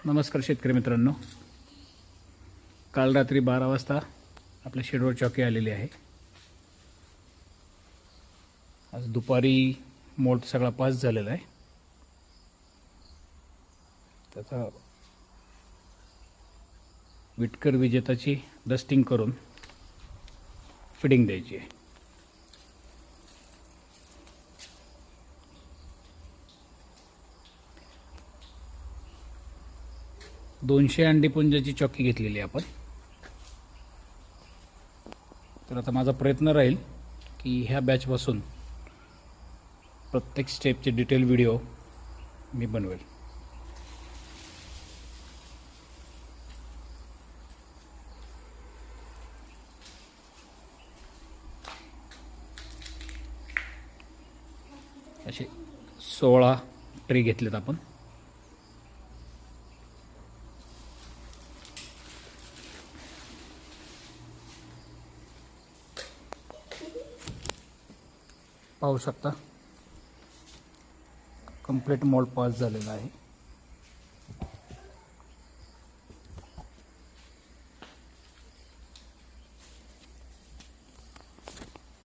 नमस्कार शेतकरी मित्रांनो, काल रात्री 12 वाजता आपल्या शेडवर चॉकी आलेली आहे। आज दुपारी मोल्ड सगळा पास झालेला आहे। त्याचा विटकर विजेताची डस्टिंग करून फिडिंग द्यायची आहे। दोनशे अंडीपुंजाची चॉकी घेतलेली आपण। तर आता माझा प्रयत्न राहील की ह्या बॅचपासून प्रत्येक स्टेपचे डिटेल व्हिडिओ मी बनवेल। असे 16 ट्रे घेतलेत आपण। पाहू शकता कंप्लीट मोल्ड पास झालेला आहे।